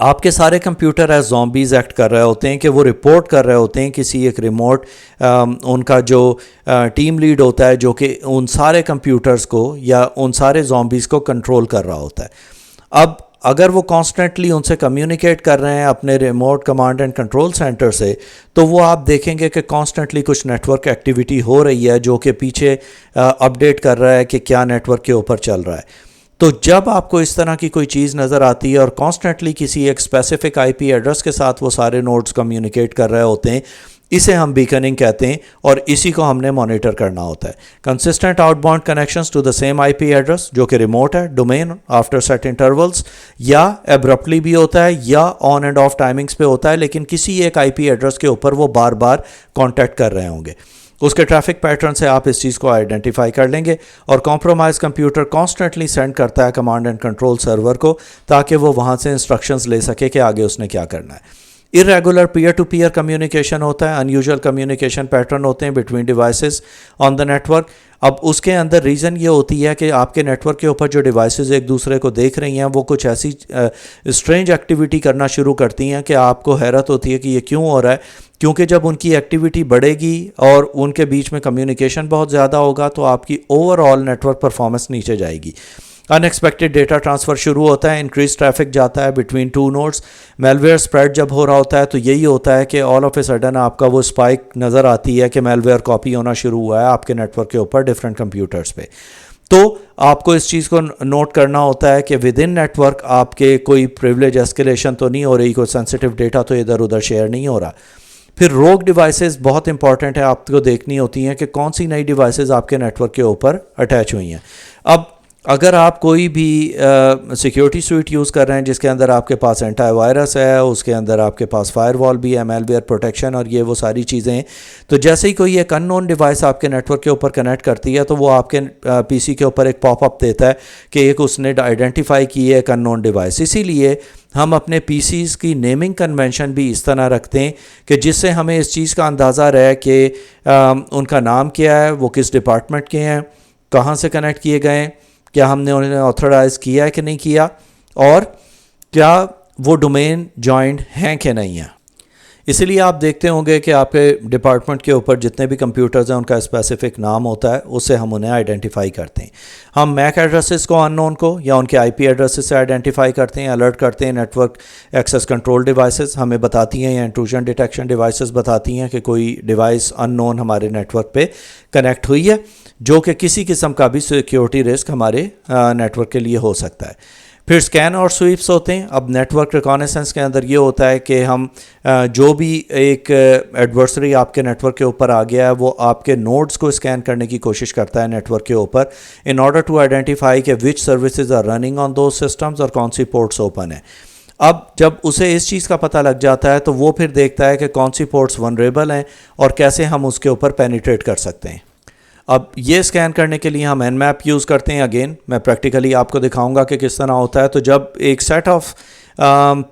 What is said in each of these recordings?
آپ کے سارے کمپیوٹر ایز زومبیز ایکٹ کر رہے ہوتے ہیں کہ وہ رپورٹ کر رہے ہوتے ہیں کسی ایک ریموٹ ان کا جو ٹیم لیڈ ہوتا ہے جو کہ ان سارے کمپیوٹرز کو یا ان سارے زومبیز کو کنٹرول کر رہا ہوتا ہے. اب اگر وہ کانسٹنٹلی ان سے کمیونیکیٹ کر رہے ہیں اپنے remote command and control centre سے, تو وہ آپ دیکھیں گے کہ کانسٹنٹلی کچھ نیٹ ورک ایکٹیویٹی ہو رہی ہے جو کہ پیچھے اپڈیٹ کر رہا ہے کہ کیا نیٹ ورک کے اوپر چل رہا ہے. تو جب آپ کو اس طرح کی کوئی چیز نظر آتی ہے اور کانسٹنٹلی کسی ایک اسپیسیفک آئی پی ایڈریس کے ساتھ وہ سارے نوڈز کمیونیکیٹ کر رہے ہوتے ہیں, اسے ہم بیکننگ کہتے ہیں اور اسی کو ہم نے مانیٹر کرنا ہوتا ہے. Consistent outbound connections to the same IP address جو کہ ریموٹ ہے, ڈومین آفٹر سیٹ انٹرولز, یا ایبرپٹلی بھی ہوتا ہے یا آن اینڈ آف ٹائمنگز پہ ہوتا ہے, لیکن کسی ایک آئی پی ایڈریس کے اوپر وہ بار بار کانٹیکٹ کر رہے ہوں گے. اس کے ٹریفک پیٹرن سے آپ اس چیز کو آئیڈینٹیفائی کر لیں گے. اور کمپرومائز کمپیوٹر کانسٹنٹلی سینڈ کرتا ہے کمانڈ اینڈ کنٹرول سرور کو تاکہ وہ وہاں سے انسٹرکشنز لے سکے کہ آگے اس نے کیا کرنا ہے. irregular peer to peer communication ہوتا ہے, انیوژل کمیونیکیشن پیٹرن ہوتے ہیں between devices on the network. اب اس کے اندر ریزن یہ ہوتی ہے کہ آپ کے نیٹ ورک کے اوپر جو ڈیوائسز ایک دوسرے کو دیکھ رہی ہیں وہ کچھ ایسی اسٹرینج ایکٹیویٹی کرنا شروع کرتی ہیں کہ آپ کو حیرت ہوتی ہے کہ یہ کیوں ہو رہا ہے, کیونکہ جب ان کی ایکٹیویٹی بڑھے گی اور ان کے بیچ میں کمیونیکیشن بہت زیادہ ہوگا تو آپ کی overall network performance نیچے جائے گی. ان ایکسپیکٹڈ ڈیٹا ٹرانسفر شروع ہوتا ہے, انکریز ٹریفک جاتا ہے between two nodes. Malware spread جب ہو رہا ہوتا ہے تو یہی ہوتا ہے کہ آل آف اے سڈن آپ کا وہ اسپائک نظر آتی ہے کہ میل ویئر کاپی ہونا شروع ہوا ہے آپ کے نیٹ ورک کے اوپر ڈفرینٹ کمپیوٹرز پہ. تو آپ کو اس چیز کو نوٹ کرنا ہوتا ہے کہ ود ان نیٹ ورک آپ کے کوئی پریولیج ایسکیلیشن تو نہیں ہو رہی, کوئی سینسٹیو ڈیٹا تو ادھر ادھر شیئر نہیں ہو رہا. پھر روگ ڈیوائسز بہت امپورٹنٹ ہے, آپ کو دیکھنی ہوتی ہیں کہ کون سی نئی ڈیوائسز آپ کے نیٹ ورک کے اوپر اٹیچ ہوئی ہیں. اب اگر آپ کوئی بھی سیکیورٹی سویٹ یوز کر رہے ہیں جس کے اندر آپ کے پاس اینٹی وائرس ہے, اس کے اندر آپ کے پاس فائر وال بھی ہے, میل ویئر پروٹیکشن اور یہ وہ ساری چیزیں ہیں, تو جیسے ہی کوئی ایک ان نون ڈیوائس آپ کے نیٹ ورک کے اوپر کنیکٹ کرتی ہے تو وہ آپ کے پی سی کے اوپر ایک پاپ اپ دیتا ہے کہ ایک اس نے آئیڈینٹیفائی کی ہے ایک ان نون ڈیوائس. اسی لیے ہم اپنے پی سیز کی نیمنگ کنونشن بھی اس طرح رکھتے ہیں کہ جس سے ہمیں اس چیز کا اندازہ رہے کہ ان کا نام کیا ہے, وہ کس ڈپارٹمنٹ کے ہیں, کہاں سے کنیکٹ کیے گئے ہیں, کیا ہم نے انہیں آتھورائز کیا ہے کہ نہیں کیا, اور کیا وہ ڈومین جوائنڈ ہیں کہ نہیں ہیں. اسی لیے آپ دیکھتے ہوں گے کہ آپ کے ڈپارٹمنٹ کے اوپر جتنے بھی کمپیوٹرز ہیں ان کا اسپیسیفک نام ہوتا ہے, اس سے ہم انہیں آئیڈینٹیفائی کرتے ہیں. ہم میک ایڈریسز کو ان نون کو یا ان کے آئی پی ایڈریسز سے آئیڈینٹیفائی کرتے ہیں, الرٹ کرتے ہیں. Network access control devices ہمیں بتاتی ہیں یا انٹروژن ڈیٹیکشن ڈیوائسز بتاتی ہیں کہ کوئی ڈیوائس ان نون ہمارے نیٹ ورک پہ کنیکٹ ہوئی ہے جو کہ کسی قسم کا بھی سیکیورٹی رسک ہمارے نیٹ ورک کے لیے ہو سکتا ہے. پھر اسکین اور سویپس ہوتے ہیں. اب نیٹ ورک ریکانیسنس کے اندر یہ ہوتا ہے کہ ہم جو بھی ایک ایڈورسری آپ کے نیٹ ورک کے اوپر آ گیا ہے وہ آپ کے نوڈز کو اسکین کرنے کی کوشش کرتا ہے نیٹ ورک کے اوپر ان آرڈر ٹو آئیڈینٹیفائی کہ which services are running on those systems اور کون سی پورٹس اوپن ہیں. اب جب اسے اس چیز کا پتہ لگ جاتا ہے تو وہ پھر دیکھتا ہے کہ کون سی پورٹس ونریبل ہیں اور کیسے ہم اس کے اوپر پینیٹریٹ کر سکتے ہیں. اب یہ اسکین کرنے کے لیے ہم این میپ یوز کرتے ہیں. اگین میں پریکٹیکلی آپ کو دکھاؤں گا کہ کس طرح ہوتا ہے. تو جب ایک سیٹ آف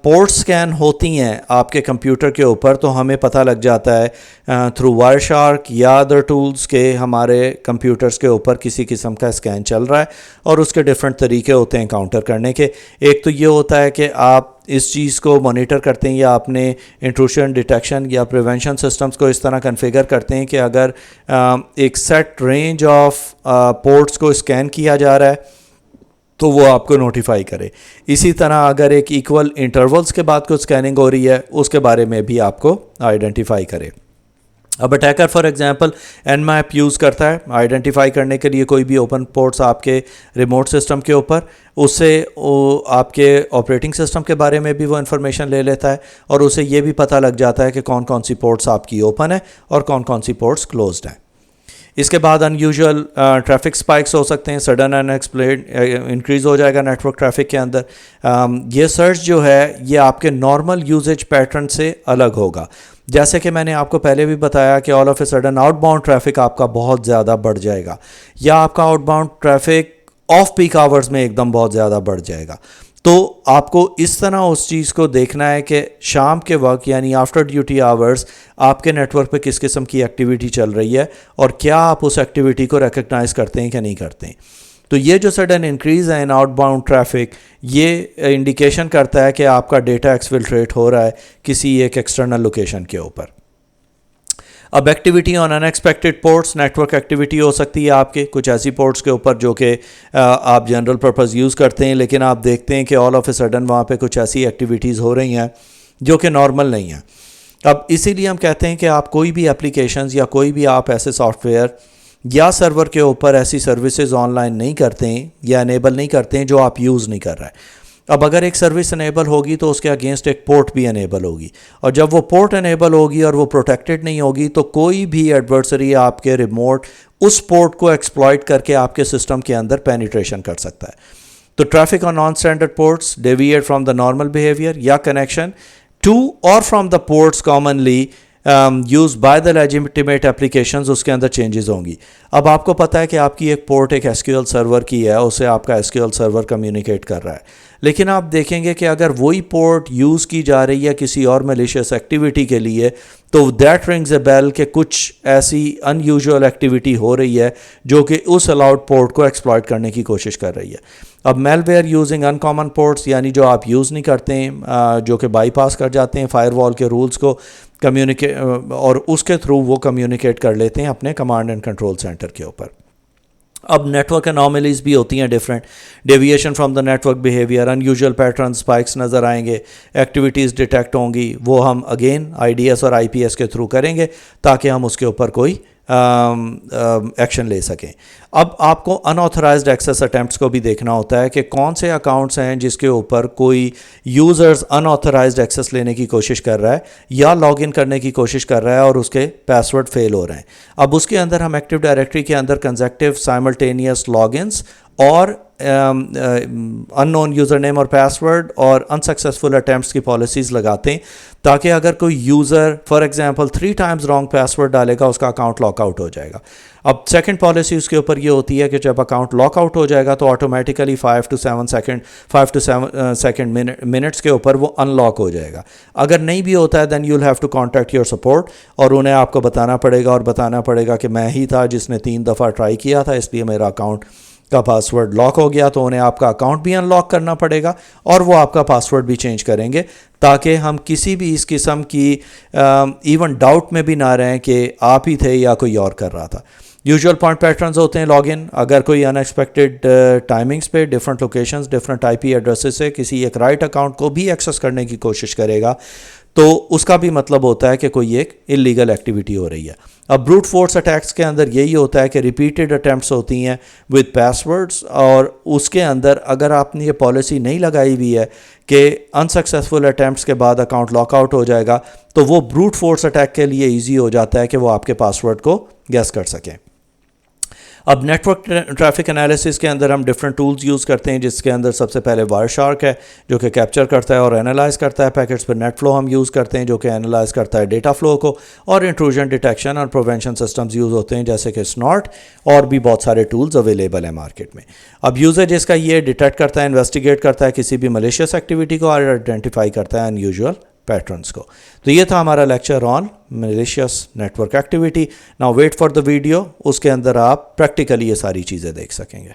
پورٹ اسکین ہوتی ہیں آپ کے کمپیوٹر کے اوپر تو ہمیں پتہ لگ جاتا ہے تھرو وائر شارک یا ادر ٹولز کے ہمارے کمپیوٹرز کے اوپر کسی قسم کا اسکین چل رہا ہے اور اس کے ڈفرینٹ طریقے ہوتے ہیں کاؤنٹر کرنے کے. ایک تو یہ ہوتا ہے کہ آپ اس چیز کو مانیٹر کرتے ہیں یا اپنے انٹروژن ڈیٹیکشن یا پریونشن سسٹمز کو اس طرح کنفیگر کرتے ہیں کہ اگر ایک سیٹ رینج آف پورٹس کو اسکین کیا جا رہا ہے تو وہ آپ کو نوٹیفائی کرے. اسی طرح اگر ایک ایکول انٹرولز کے بعد کو اسکیننگ ہو رہی ہے اس کے بارے میں بھی آپ کو آئیڈینٹیفائی کرے. اب attacker for example Nmap use کرتا ہے آئیڈینٹیفائی کرنے کے لیے کوئی بھی اوپن پورٹس آپ کے ریموٹ سسٹم کے اوپر, اس سے آپ کے آپریٹنگ سسٹم کے بارے میں بھی وہ انفارمیشن لے لیتا ہے اور اسے یہ بھی پتہ لگ جاتا ہے کہ کون کون سی پورٹس آپ کی اوپن ہیں اور کون کون سی پورٹس کلوزڈ ہیں. اس کے بعد ان یوزول ٹریفک سپائکس ہو سکتے ہیں, سڈن ان ایکسپلیڈ انکریز ہو جائے گا نیٹ ورک ٹریفک کے اندر. یہ سرچ جو ہے یہ آپ کے نارمل یوزیج پیٹرن سے الگ ہوگا. جیسے کہ میں نے آپ کو پہلے بھی بتایا کہ all of a sudden out bound traffic آپ کا بہت زیادہ بڑھ جائے گا یا آپ کا outbound traffic off peak hours میں ایک دم بہت زیادہ بڑھ جائے گا. تو آپ کو اس طرح اس چیز کو دیکھنا ہے کہ شام کے وقت یعنی آفٹر ڈیوٹی آورز آپ کے نیٹ ورک پہ کس قسم کی ایکٹیویٹی چل رہی ہے اور کیا آپ اس ایکٹیویٹی کو ریکگنائز کرتے ہیں کہ نہیں کرتے ہیں. تو یہ جو سڈن انکریز ہے ان آؤٹ باؤنڈ ٹریفک یہ انڈیکیشن کرتا ہے کہ آپ کا ڈیٹا ایکسفلٹریٹ ہو رہا ہے کسی ایک ایکسٹرنل لوکیشن کے اوپر. اب activity on unexpected ports, network activity ہو سکتی ہے آپ کے کچھ ایسی پورٹس کے اوپر جو کہ آپ جنرل پرپز یوز کرتے ہیں، لیکن آپ دیکھتے ہیں کہ آل آف اے سڈن وہاں پہ کچھ ایسی ایکٹیویٹیز ہو رہی ہیں جو کہ نارمل نہیں ہیں. اب اسی لیے ہم کہتے ہیں کہ آپ کوئی بھی اپلیکیشنز یا کوئی بھی آپ ایسے سافٹ ویئر یا سرور کے اوپر ایسی سروسز آن لائن نہیں کرتے ہیں یا انیبل نہیں کرتے ہیں جو آپ یوز نہیں کر رہے. اب اگر ایک سروس انیبل ہوگی تو اس کے اگینسٹ ایک پورٹ بھی انیبل ہوگی، اور جب وہ پورٹ انیبل ہوگی اور وہ پروٹیکٹڈ نہیں ہوگی تو کوئی بھی ایڈورسری آپ کے ریموٹ اس پورٹ کو ایکسپلائٹ کر کے آپ کے سسٹم کے اندر پینیٹریشن کر سکتا ہے. تو traffic on non standard ports deviate from the normal behaviour یا connection to or from the ports commonly used by the legitimate applications, اس کے اندر چینجز ہوں گی. اب آپ کو پتہ ہے کہ آپ کی ایک پورٹ ایک ایس کیو ایل سرور کی ہے، اسے آپ کا SQL server communicate کر رہا ہے، لیکن آپ دیکھیں گے کہ اگر وہی پورٹ یوز کی جا رہی ہے کسی اور میلیشیس ایکٹیویٹی کے لیے تو دیٹ رنگز اے بیل کہ کچھ ایسی ان یوزول ایکٹیویٹی ہو رہی ہے جو کہ اس الاؤڈ پورٹ کو ایکسپلائٹ کرنے کی کوشش کر رہی ہے. اب malware using in common ports, یعنی جو آپ یوز نہیں کرتے ہیں، جو کہ بائی پاس کر جاتے ہیں فائر وال کے رولز کو اور اس کے تھرو وہ کمیونیکیٹ کر لیتے ہیں اپنے کمانڈ اینڈ کنٹرول سینٹر کے اوپر. اب نیٹورک اناملیز بھی ہوتی ہیں different, deviation from the network behaviour, in usual pattern spikes نظر آئیں گے، ایکٹیویٹیز ڈیٹیکٹ ہوں گی، وہ ہم اگین آئی ڈی ایس اور آئی پی ایس کے تھرو کریں گے تاکہ ہم اس کے اوپر کوئی ایکشن لے سکیں. اب آپ کو ان آتھورائزڈ ایکسیس اٹیمپٹس کو بھی دیکھنا ہوتا ہے کہ کون سے اکاؤنٹس ہیں جس کے اوپر کوئی یوزرز ان آتھورائزڈ ایکسیس لینے کی کوشش کر رہا ہے یا لاگ ان کرنے کی کوشش کر رہا ہے اور اس کے پاس ورڈ فیل ہو رہے ہیں. اب اس کے اندر ہم ایکٹیو ڈائریکٹری کے اندر کنزیکٹیو سائملٹینیس لاگ انس اور ان نون یوزر نیم اور پاس ورڈ اور انسکسیزفل اٹیمپٹس کی پالیسیز لگاتے ہیں تاکہ اگر کوئی user for example 3 times wrong pass word ڈالے گا اس کا اکاؤنٹ لاک آؤٹ ہو جائے گا. اب سیکنڈ پالیسی اس کے اوپر یہ ہوتی ہے کہ جب اکاؤنٹ لاک آؤٹ ہو جائے گا تو آٹومیٹیکلی 5 to 7 سیکنڈ منٹس کے اوپر وہ ان لاک ہو جائے گا. اگر نہیں بھی ہوتا ہے then you will have to contact your support اور انہیں آپ کو بتانا پڑے گا کہ میں ہی تھا جس نے 3 دفعہ ٹرائی کیا تھا اس لیے میرا اکاؤنٹ کا پاس ورڈ لاک ہو گیا. تو انہیں آپ کا اکاؤنٹ بھی ان لاک کرنا پڑے گا اور وہ آپ کا پاس ورڈ بھی چینج کریں گے تاکہ ہم کسی بھی اس قسم کی ایون ڈاؤٹ میں بھی نہ رہیں کہ آپ ہی تھے یا کوئی اور کر رہا تھا. یوزول پوائنٹ پیٹرنز ہوتے ہیں لاگ ان، اگر کوئی ان ایکسپیکٹڈ ٹائمنگز پہ ڈفرینٹ لوکیشنز ڈفرینٹ آئی پی ایڈریسز سے کسی ایک رائٹ اکاؤنٹ کو بھی ایکسیس کرنے کی کوشش کرے گا تو اس کا بھی مطلب ہوتا ہے کہ کوئی ایک انلیگل ایکٹیویٹی ہو رہی ہے. اب بروٹ فورس اٹیکس کے اندر یہی ہوتا ہے کہ ریپیٹڈ اٹیمپٹس ہوتی ہیں وتھ پاس ورڈس، اور اس کے اندر اگر آپ نے یہ پالیسی نہیں لگائی ہوئی ہے کہ انسکسیزفل اٹیمپٹس کے بعد اکاؤنٹ لاک آؤٹ ہو جائے گا تو وہ بروٹ فورس اٹیک کے لیے ایزی ہو جاتا ہے کہ وہ آپ کے پاس ورڈ کو گیس کر سکیں. اب نیٹ ورک ٹریفک انالیسس کے اندر ہم ڈفرینٹ ٹولز یوز کرتے ہیں جس کے اندر سب سے پہلے وائر شارک ہے جو کہ کیپچر کرتا ہے اور انالائز کرتا ہے پیکٹس پر. نیٹ فلو ہم یوز کرتے ہیں جو کہ انالائز کرتا ہے ڈیٹا فلو کو، اور انٹروژن ڈیٹیکشن اور پروینشن سسٹمز یوز ہوتے ہیں جیسے کہ سنارٹ اور بھی بہت سارے ٹولز اویلیبل ہیں مارکیٹ میں. اب یوزر جس کا یہ ڈیٹیکٹ کرتا ہے، انویسٹیگیٹ کرتا ہے کسی بھی ملیشیس ایکٹیویٹی کو اور آئیڈینٹیفائی کرتا ہے ان یوزول پیٹرنس کو. تو یہ تھا ہمارا lecture on malicious network activity. Now wait for the video, اس کے اندر آپ پریکٹیکلی یہ ساری چیزیں دیکھ سکیں گے.